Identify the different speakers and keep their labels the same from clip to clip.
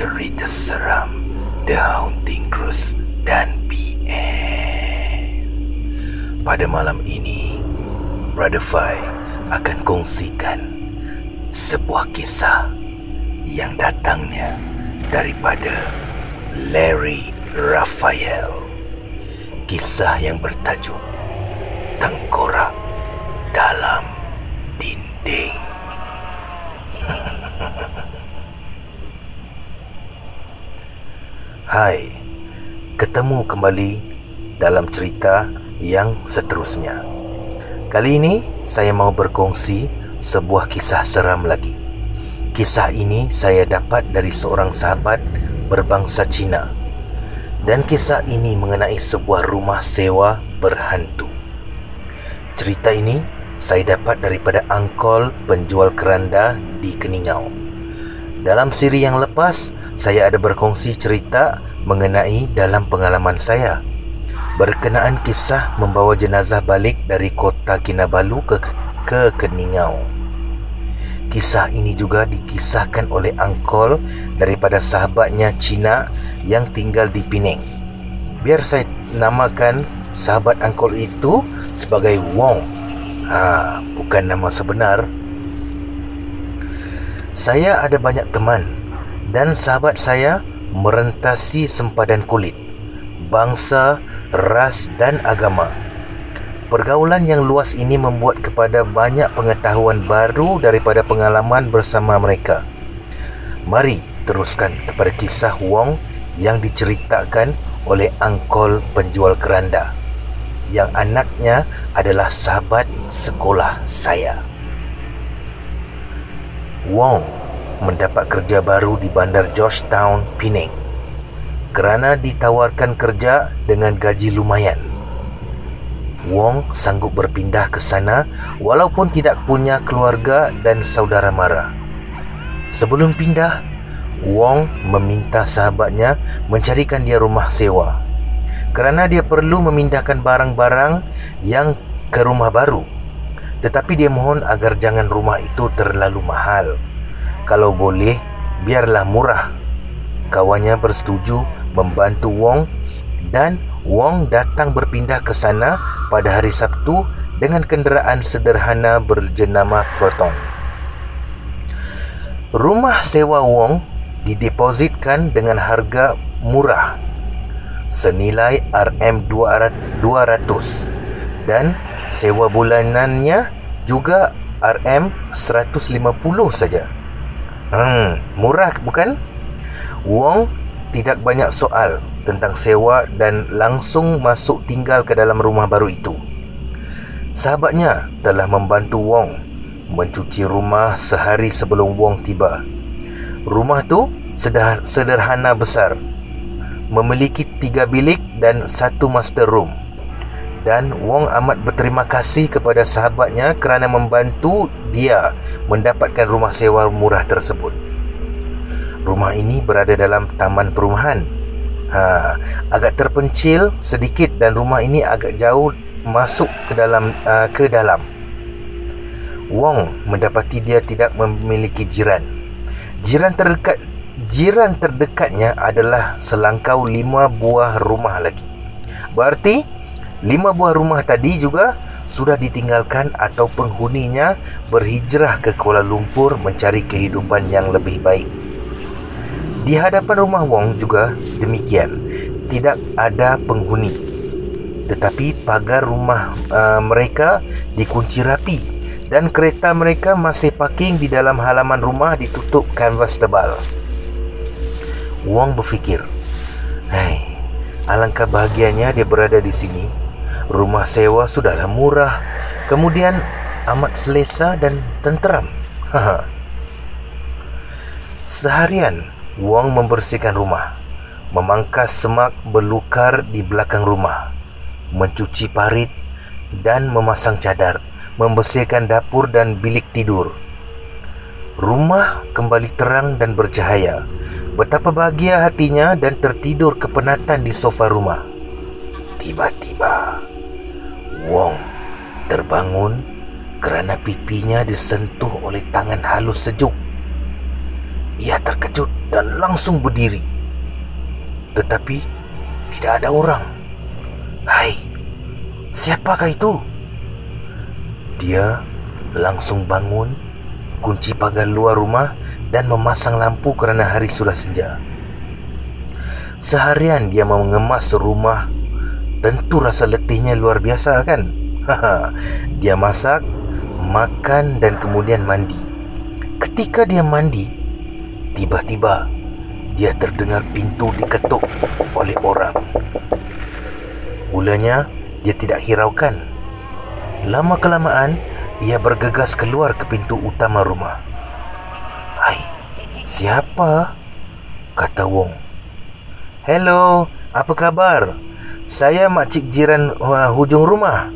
Speaker 1: cerita seram The Haunting Cruise dan PM. Pada malam ini, Brother Fai akan kongsikan sebuah kisah yang datangnya daripada Larry Raphael. Kisah yang bertajuk Tengkorak dalam Dinding. Hai, ketemu kembali dalam cerita yang seterusnya. Kali ini saya mau berkongsi sebuah kisah seram lagi. Kisah ini saya dapat dari seorang sahabat berbangsa Cina. Dan kisah ini mengenai sebuah rumah sewa berhantu. Cerita ini saya dapat daripada angkol penjual keranda di Keningau. Dalam siri yang lepas, saya ada berkongsi cerita mengenai dalam pengalaman saya berkenaan kisah membawa jenazah balik dari kota Kinabalu ke Keningau. Kisah ini juga dikisahkan oleh angkol daripada sahabatnya Cina yang tinggal di Penang. Biar saya namakan sahabat angkol itu sebagai Wong. Bukan nama sebenar. Saya ada banyak teman dan sahabat saya merentasi sempadan kulit, bangsa, ras dan agama. Pergaulan yang luas ini membuat kepada banyak pengetahuan baru daripada pengalaman bersama mereka. Mari teruskan kepada kisah Wong yang diceritakan oleh angkol penjual keranda, yang anaknya adalah sahabat sekolah saya. Wong mendapat kerja baru di bandar Georgetown, Penang, kerana ditawarkan kerja dengan gaji lumayan. Wong sanggup berpindah ke sana walaupun tidak punya keluarga dan saudara mara. Sebelum pindah, Wong meminta sahabatnya mencarikan dia rumah sewa kerana dia perlu memindahkan barang-barang yang ke rumah baru. Tetapi dia mohon agar jangan rumah itu terlalu mahal. Kalau boleh, biarlah murah. Kawannya bersetuju membantu Wong dan Wong datang berpindah ke sana pada hari Sabtu dengan kenderaan sederhana berjenama Proton. Rumah sewa Wong didepositkan dengan harga murah senilai RM200 dan sewa bulanannya juga RM150 saja. Murah bukan? Wong tidak banyak soal tentang sewa dan langsung masuk tinggal ke dalam rumah baru itu. Sahabatnya telah membantu Wong mencuci rumah sehari sebelum Wong tiba. Rumah tu sederhana besar, memiliki 3 bilik dan 1 master room. Dan Wong amat berterima kasih kepada sahabatnya kerana membantu dia mendapatkan rumah sewa murah tersebut. Rumah ini berada dalam taman perumahan. Agak terpencil sedikit dan rumah ini agak jauh masuk ke dalam. Wong mendapati dia tidak memiliki jiran. Jiran terdekatnya adalah selangkau 5 buah rumah lagi. Berarti 5 buah rumah tadi juga sudah ditinggalkan atau penghuninya berhijrah ke Kuala Lumpur mencari kehidupan yang lebih baik. Di hadapan rumah Wong juga demikian, tidak ada penghuni. Tetapi pagar rumah mereka dikunci rapi dan kereta mereka masih parking di dalam halaman rumah ditutup kanvas tebal. Wong berfikir, alangkah bahagianya dia berada di sini. Rumah sewa sudahlah murah, kemudian amat selesa dan tenteram. Seharian Wong membersihkan rumah, memangkas semak belukar di belakang rumah, mencuci parit dan memasang cadar, membersihkan dapur dan bilik tidur. Rumah kembali terang dan bercahaya. Betapa bahagia hatinya dan tertidur kepenatan di sofa rumah. Tiba-tiba Wong terbangun kerana pipinya disentuh oleh tangan halus sejuk. Ia terkejut dan dan langsung berdiri. Tetapi tidak ada orang. "Hai, siapakah itu?" Dia langsung bangun, kunci pagar luar rumah dan memasang lampu kerana hari sudah senja. Seharian dia mengemas rumah. Tentu rasa letihnya luar biasa kan? Dia masak, makan dan kemudian mandi. Ketika dia mandi, tiba-tiba dia terdengar pintu diketuk oleh orang. Mulanya dia tidak hiraukan. Lama-kelamaan ia bergegas keluar ke pintu utama rumah. "Hai, siapa?" kata Wong. "Hello, apa kabar? Saya makcik jiran hujung rumah.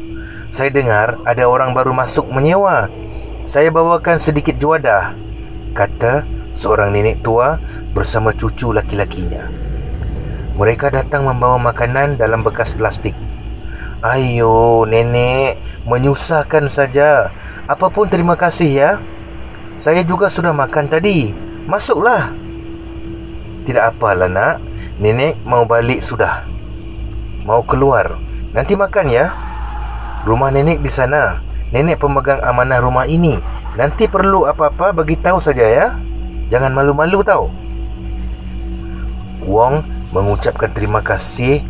Speaker 1: Saya dengar ada orang baru masuk menyewa. Saya bawakan sedikit juadah," kata seorang nenek tua bersama cucu laki-lakinya. Mereka datang membawa makanan dalam bekas plastik. "Ayo, nenek, menyusahkan saja. Apapun terima kasih ya. Saya juga sudah makan tadi. Masuklah." "Tidak apalah nak. Nenek mau balik sudah. Mau keluar. Nanti makan ya. Rumah nenek di sana. Nenek pemegang amanah rumah ini. Nanti perlu apa-apa bagi tahu saja ya. Jangan malu-malu tahu." Wong mengucapkan terima kasih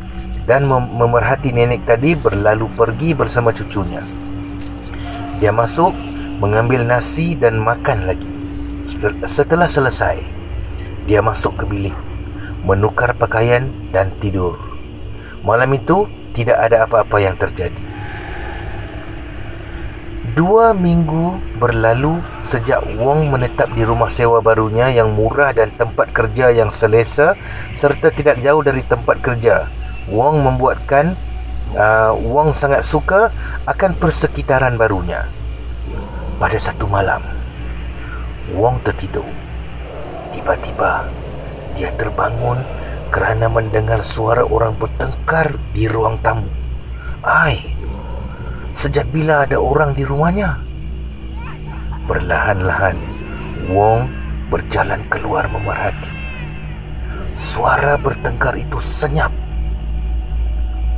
Speaker 1: dan memerhati nenek tadi berlalu pergi bersama cucunya. Dia masuk, mengambil nasi dan makan lagi. Setelah selesai, dia masuk ke bilik, menukar pakaian dan tidur. Malam itu tidak ada apa-apa yang terjadi. 2 minggu berlalu sejak Wong menetap di rumah sewa barunya yang murah dan tempat kerja yang selesa serta tidak jauh dari tempat kerja. Wong sangat suka akan persekitaran barunya. Pada satu malam, Wong tertidur. Tiba-tiba dia terbangun kerana mendengar suara orang bertengkar di ruang tamu. Sejak bila ada orang di rumahnya? Perlahan-lahan Wong berjalan keluar memerhati. Suara bertengkar itu senyap.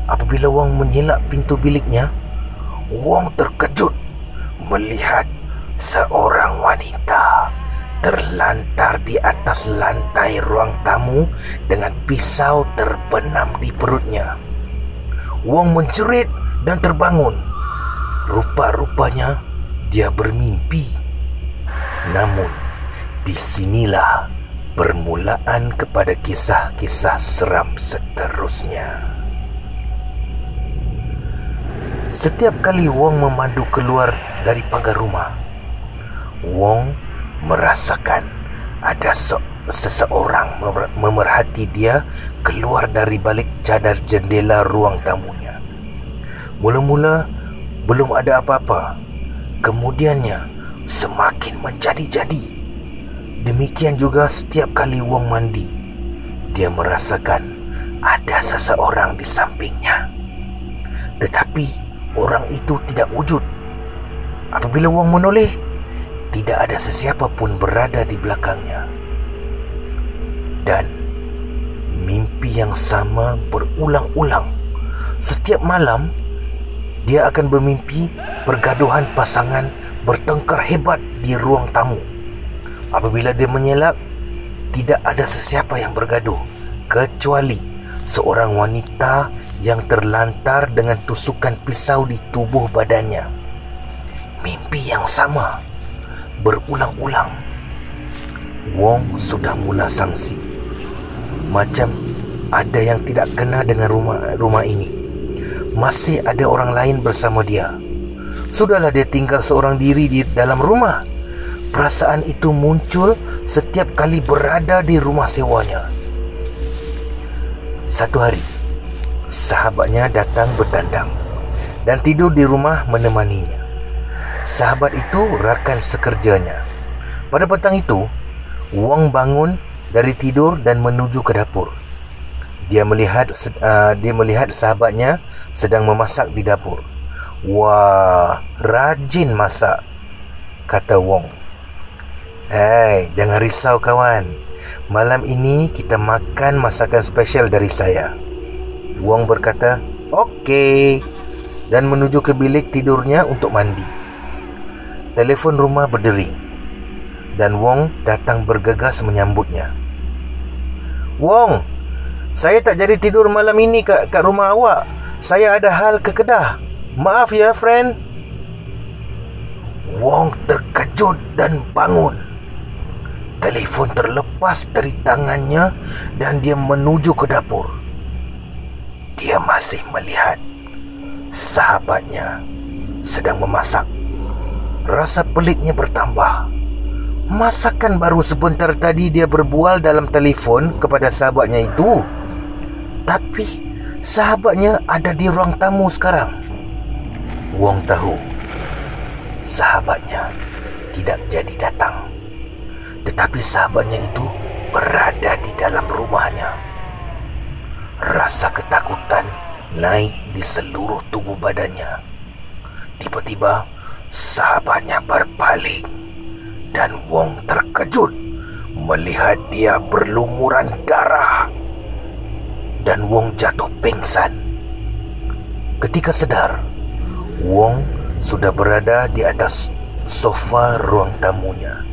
Speaker 1: Apabila Wong menyelak pintu biliknya, Wong terkejut melihat seorang wanita terlantar di atas lantai ruang tamu dengan pisau terbenam di perutnya. Wong menjerit dan terbangun. Rupa-rupanya dia bermimpi. Namun disinilah permulaan kepada kisah-kisah seram seterusnya. Setiap kali Wong memandu keluar dari pagar rumah, Wong merasakan ada seseorang memerhati dia keluar dari balik cadar jendela ruang tamunya. Mula-mula belum ada apa-apa. Kemudiannya semakin menjadi-jadi. Demikian juga setiap kali Wong mandi, dia merasakan ada seseorang di sampingnya. Tetapi orang itu tidak wujud. Apabila Wong menoleh, tidak ada sesiapa pun berada di belakangnya. Dan mimpi yang sama berulang-ulang. Setiap malam dia akan bermimpi pergaduhan pasangan bertengkar hebat di ruang tamu. Apabila dia menyelak, tidak ada sesiapa yang bergaduh kecuali seorang wanita yang terlantar dengan tusukan pisau di tubuh badannya. Mimpi yang sama berulang-ulang. Wong sudah mula sangsi. Macam ada yang tidak kena dengan rumah ini. Masih ada orang lain bersama dia. Sudahlah dia tinggal seorang diri di dalam rumah. Perasaan itu muncul setiap kali berada di rumah sewanya. Satu hari, sahabatnya datang bertandang dan tidur di rumah menemaninya. Sahabat itu rakan sekerjanya. Pada petang itu, Wong bangun dari tidur dan menuju ke dapur. Dia melihat sahabatnya sedang memasak di dapur. "Wah, rajin masak," kata Wong. "Hei, jangan risau kawan. Malam ini kita makan masakan spesial dari saya." Wong berkata, "Okey," dan menuju ke bilik tidurnya untuk mandi. Telefon rumah berdering dan Wong datang bergegas menyambutnya. "Wong, saya tak jadi tidur malam ini kat rumah awak. Saya ada hal ke Kedah. Maaf ya, friend." Wong terkejut dan bangun. Telefon terlepas dari tangannya dan dia menuju ke dapur. Dia masih melihat sahabatnya sedang memasak. Rasa peliknya bertambah. Masakan baru sebentar tadi dia berbual dalam telefon kepada sahabatnya itu. Tapi sahabatnya ada di ruang tamu sekarang. Wong tahu sahabatnya tidak jadi datang. Tetapi sahabatnya itu berada di dalam rumahnya. Rasa ketakutan naik di seluruh tubuh badannya. Tiba-tiba sahabatnya berpaling dan Wong terkejut melihat dia berlumuran darah dan Wong jatuh pingsan. Ketika sadar, Wong sudah berada di atas sofa ruang tamunya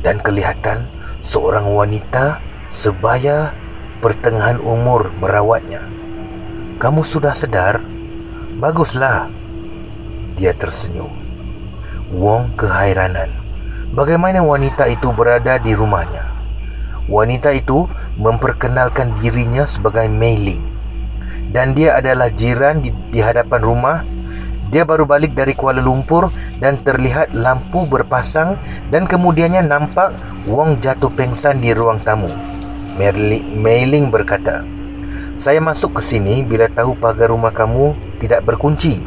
Speaker 1: dan kelihatan seorang wanita sebaya pertengahan umur merawatnya. "Kamu sudah sedar? Baguslah." Dia tersenyum. Wong kehairanan. Bagaimana wanita itu berada di rumahnya? Wanita itu memperkenalkan dirinya sebagai Mei Ling, dan dia adalah jiran di hadapan rumah. Dia baru balik dari Kuala Lumpur dan terlihat lampu berpasang dan kemudiannya nampak Wong jatuh pingsan di ruang tamu. Mei Ling berkata, "Saya masuk ke sini bila tahu pagar rumah kamu tidak berkunci."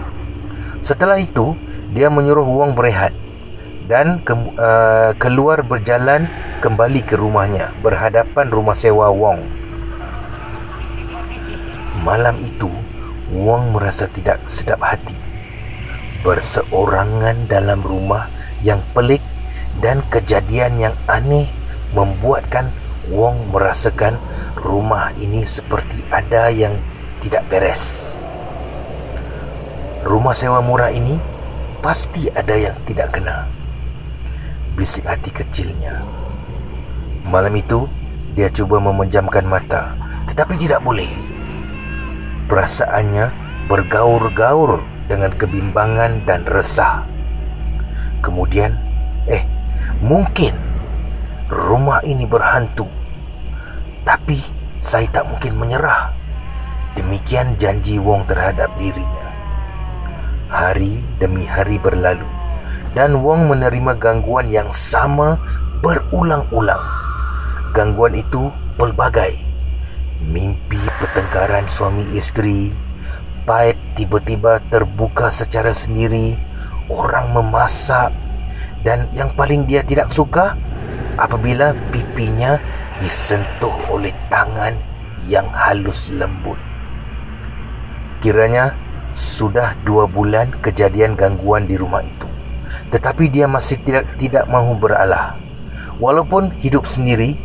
Speaker 1: Setelah itu, dia menyuruh Wong berehat dan keluar berjalan kembali ke rumahnya berhadapan rumah sewa Wong. Malam itu, Wong merasa tidak sedap hati. Berseorangan dalam rumah yang pelik dan kejadian yang aneh membuatkan Wong merasakan rumah ini seperti ada yang tidak beres. Rumah sewa murah ini pasti ada yang tidak kena, bisik hati kecilnya. Malam itu, dia cuba memejamkan mata, tetapi tidak boleh. Perasaannya bergaur-gaur dengan kebimbangan dan resah. Kemudian, mungkin rumah ini berhantu. Tapi saya tak mungkin menyerah. Demikian janji Wong terhadap dirinya. Hari demi hari berlalu dan Wong menerima gangguan yang sama berulang-ulang. Gangguan itu pelbagai. Mimpi pertengkaran suami isteri, paip tiba-tiba terbuka secara sendiri, orang memasak, dan yang paling dia tidak suka apabila pipinya disentuh oleh tangan yang halus lembut. Kiranya sudah 2 bulan kejadian gangguan di rumah itu, tetapi dia masih tidak mahu beralah. Walaupun hidup sendiri,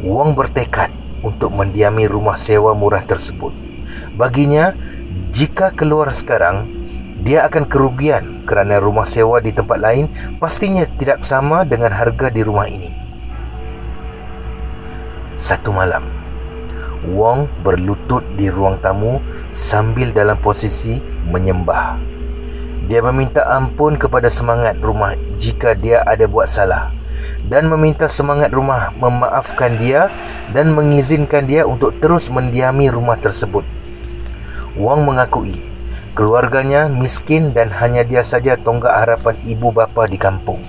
Speaker 1: Wong bertekad untuk mendiami rumah sewa murah tersebut. Baginya, jika keluar sekarang, dia akan kerugian kerana rumah sewa di tempat lain pastinya tidak sama dengan harga di rumah ini. Satu malam, Wong berlutut di ruang tamu sambil dalam posisi menyembah. Dia meminta ampun kepada semangat rumah jika dia ada buat salah, dan meminta semangat rumah memaafkan dia dan mengizinkan dia untuk terus mendiami rumah tersebut. Wong mengakui keluarganya miskin dan hanya dia saja tonggak harapan ibu bapa di kampung.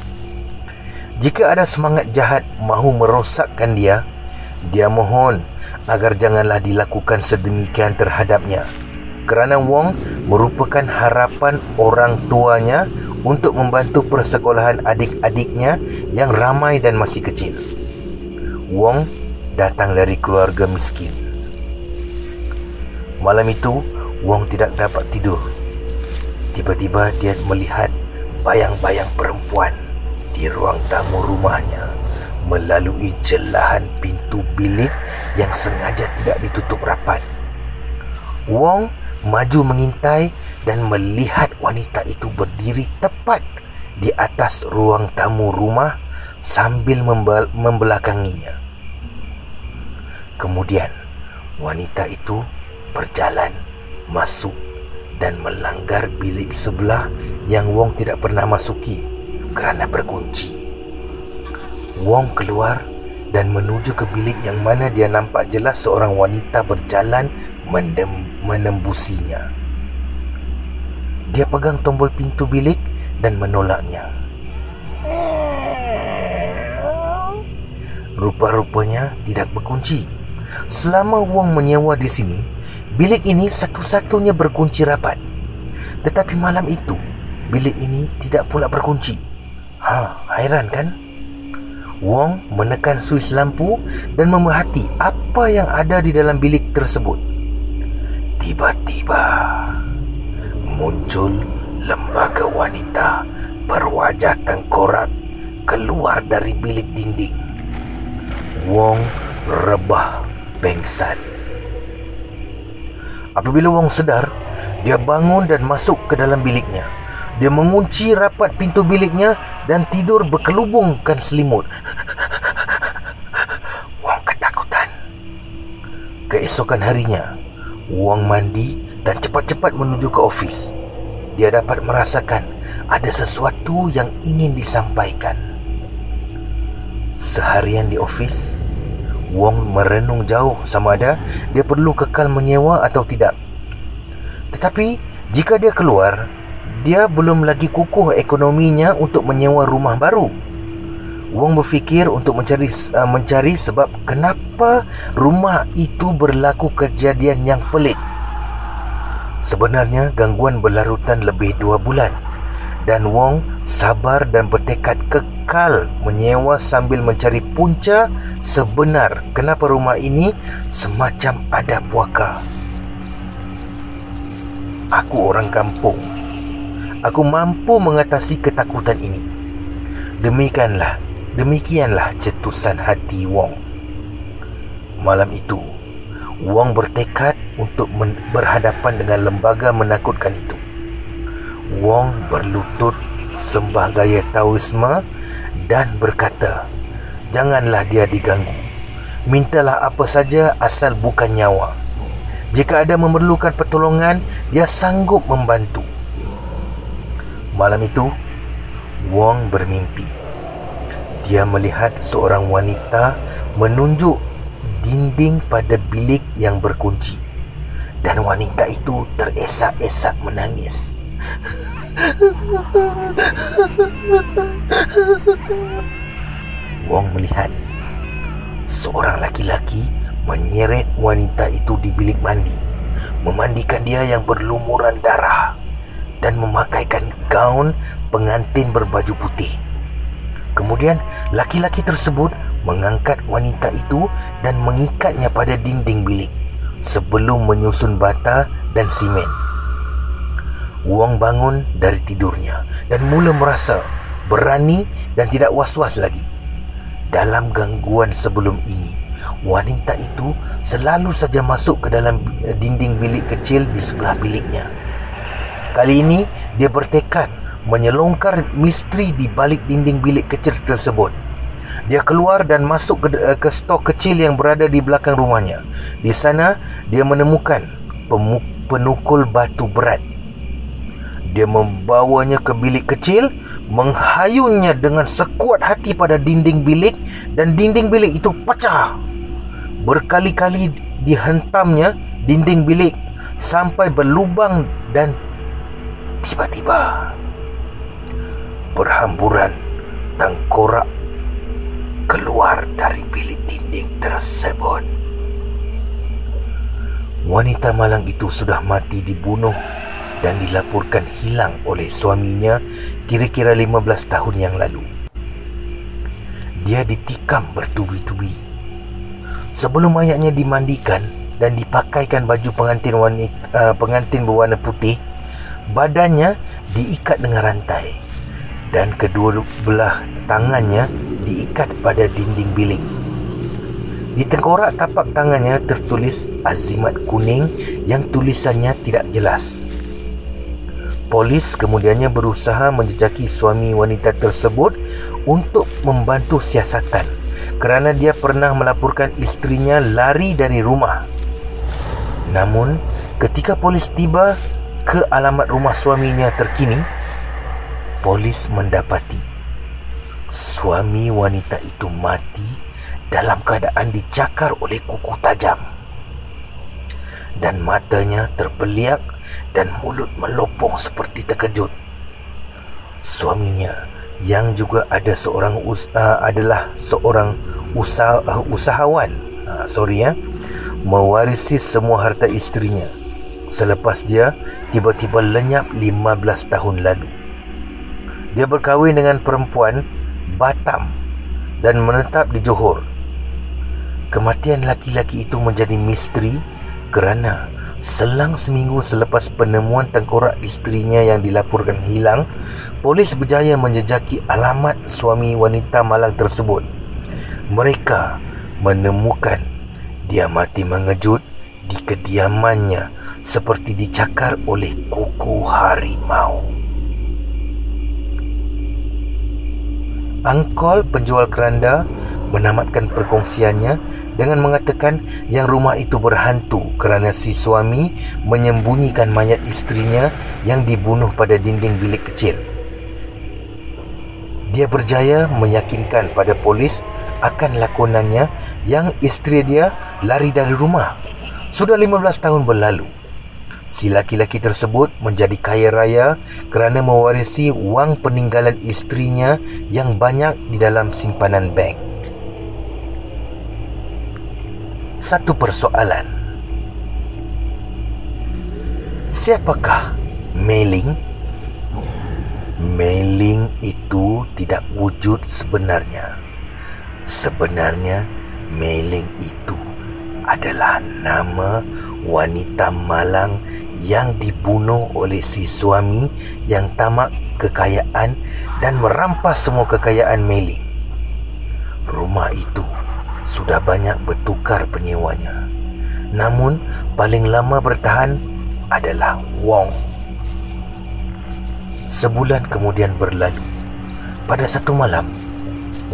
Speaker 1: Jika ada semangat jahat mahu merosakkan dia mohon agar janganlah dilakukan sedemikian terhadapnya, kerana Wong merupakan harapan orang tuanya untuk membantu persekolahan adik-adiknya yang ramai dan masih kecil. Wong datang dari keluarga miskin. Malam itu, Wong tidak dapat tidur. Tiba-tiba dia melihat bayang-bayang perempuan di ruang tamu rumahnya. melalui jelahan pintu bilik yang sengaja tidak ditutup rapat. Wong maju mengintai dan melihat wanita itu berdiri tepat di atas ruang tamu rumah sambil membelakanginya. Kemudian wanita itu berjalan masuk dan melanggar bilik sebelah yang Wong tidak pernah masuki kerana berkunci. Wong keluar dan menuju ke bilik yang mana dia nampak jelas seorang wanita berjalan menembusinya. Dia pegang tombol pintu bilik dan menolaknya. Rupa-rupanya tidak berkunci. Selama Wong menyewa di sini, bilik ini satu-satunya berkunci rapat. Tetapi malam itu, bilik ini tidak pula berkunci. Hairan kan? Wong menekan suis lampu dan memerhati apa yang ada di dalam bilik tersebut. Tiba-tiba muncul lembaga wanita berwajah tengkorak keluar dari bilik dinding. Wong rebah pengsan. Apabila Wong sedar, dia bangun dan masuk ke dalam biliknya. Dia mengunci rapat pintu biliknya dan tidur berkelubungkan selimut. Wong ketakutan. Keesokan harinya, Wong mandi dan cepat-cepat menuju ke ofis. Dia dapat merasakan ada sesuatu yang ingin disampaikan. Seharian di ofis, Wong merenung jauh sama ada dia perlu kekal menyewa atau tidak. Tetapi jika dia keluar, dia belum lagi kukuh ekonominya untuk menyewa rumah baru. Wong berfikir untuk mencari sebab kenapa rumah itu berlaku kejadian yang pelik. Sebenarnya gangguan berlarutan lebih 2 bulan dan Wong sabar dan bertekad kekal menyewa sambil mencari punca sebenar kenapa rumah ini semacam ada puaka. Aku orang kampung. Aku mampu mengatasi ketakutan ini. Demikianlah cetusan hati Wong. Malam itu, Wong bertekad untuk berhadapan dengan lembaga menakutkan itu. Wong berlutut sembah gaya Taoisme dan berkata, janganlah dia diganggu. Mintalah apa saja asal bukan nyawa. Jika ada memerlukan pertolongan, dia sanggup membantu. Malam itu, Wong bermimpi. Dia melihat seorang wanita menunjuk dinding pada bilik yang berkunci. Dan wanita itu teresak-esak menangis. Wong melihat seorang laki-laki menyeret wanita itu di bilik mandi, memandikan dia yang berlumuran darah dan memakaikan gaun pengantin berbaju putih. Kemudian laki-laki tersebut mengangkat wanita itu dan mengikatnya pada dinding bilik sebelum menyusun bata dan simen. Wong bangun dari tidurnya dan mula merasa berani dan tidak was-was lagi. Dalam gangguan sebelum ini, wanita itu selalu saja masuk ke dalam dinding bilik kecil di sebelah biliknya. Kali ini dia bertekad menyelongkar misteri di balik dinding bilik kecil tersebut. Dia keluar dan masuk ke stok kecil yang berada di belakang rumahnya. Di sana dia menemukan penukul batu berat. Dia membawanya ke bilik kecil, menghayunnya dengan sekuat hati pada dinding bilik dan dinding bilik itu pecah. Berkali-kali dihentamnya dinding bilik sampai berlubang dan tiba-tiba berhamburan tengkorak keluar dari bilik dinding tersebut. Wanita malang itu sudah mati dibunuh dan dilaporkan hilang oleh suaminya kira-kira 15 tahun yang lalu. Dia ditikam bertubi-tubi. Sebelum mayatnya dimandikan dan dipakaikan baju pengantin berwarna putih, badannya diikat dengan rantai dan kedua belah tangannya diikat pada dinding bilik. Di tengkorak tapak tangannya tertulis azimat kuning yang tulisannya tidak jelas. Polis kemudiannya berusaha menjejaki suami wanita tersebut untuk membantu siasatan kerana dia pernah melaporkan isterinya lari dari rumah. Namun, ketika polis tiba ke alamat rumah suaminya terkini, polis mendapati suami wanita itu mati dalam keadaan dicakar oleh kuku tajam dan matanya terbeliak dan mulut melopong seperti terkejut. Suaminya yang juga adalah seorang usahawan mewarisi semua harta isterinya selepas dia tiba-tiba lenyap 15 tahun lalu. Dia berkahwin dengan perempuan Batam dan menetap di Johor. Kematian laki-laki itu menjadi misteri kerana selang seminggu selepas penemuan tengkorak isterinya yang dilaporkan hilang, polis berjaya menjejaki alamat suami wanita malang tersebut. Mereka menemukan dia mati mengejut di kediamannya seperti dicakar oleh kuku harimau. Angkol penjual keranda menamatkan perkongsiannya dengan mengatakan yang rumah itu berhantu kerana si suami menyembunyikan mayat isterinya yang dibunuh pada dinding bilik kecil. Dia berjaya meyakinkan pada polis akan lakonannya yang isteri dia lari dari rumah. Sudah 15 tahun berlalu. Si laki-laki tersebut menjadi kaya raya kerana mewarisi wang peninggalan isterinya yang banyak di dalam simpanan bank. Satu persoalan. Siapakah Mei Ling? Mei Ling itu tidak wujud sebenarnya. Sebenarnya Mei Ling itu adalah nama wanita malang yang dibunuh oleh si suami yang tamak kekayaan dan merampas semua kekayaan Mei Ling. Rumah itu sudah banyak bertukar penyewanya. Namun paling lama bertahan adalah Wong. Sebulan kemudian berlalu. Pada satu malam,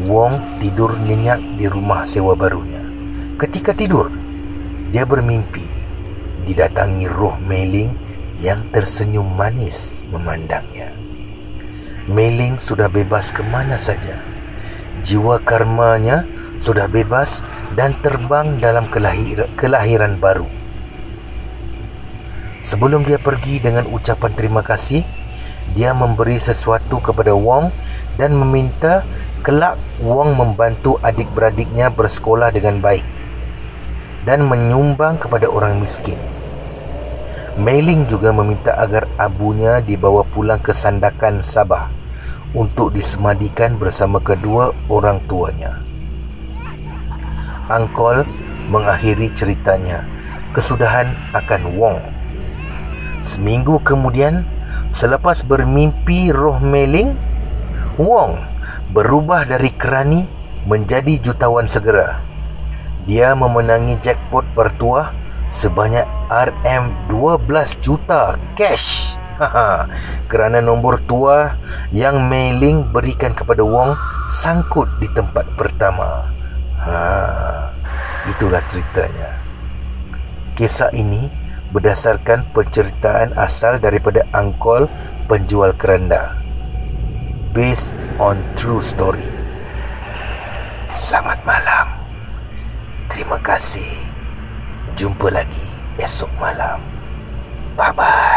Speaker 1: Wong tidur nyenyak di rumah sewa barunya. Ketika tidur, dia bermimpi didatangi roh Mei Ling yang tersenyum manis memandangnya. Mei Ling sudah bebas ke mana saja. Jiwa karmanya sudah bebas dan terbang dalam kelahiran baru. Sebelum dia pergi dengan ucapan terima kasih, dia memberi sesuatu kepada Wong dan meminta kelak Wong membantu adik-beradiknya bersekolah dengan baik dan menyumbang kepada orang miskin. Mei Ling juga meminta agar abunya dibawa pulang ke Sandakan, Sabah untuk disemadikan bersama kedua orang tuanya. Angkol mengakhiri ceritanya kesudahan akan Wong. Seminggu kemudian, selepas bermimpi roh Mei Ling, Wong berubah dari kerani menjadi jutawan segera. Dia memenangi jackpot bertuah sebanyak RM12 juta cash. Kerana nombor tuah yang Mei Ling berikan kepada Wong sangkut di tempat pertama. Itulah ceritanya. Kisah ini berdasarkan penceritaan asal daripada Angkol penjual keranda, based on true story. Selamat malam. Terima kasih. Jumpa lagi esok malam. Bye-bye.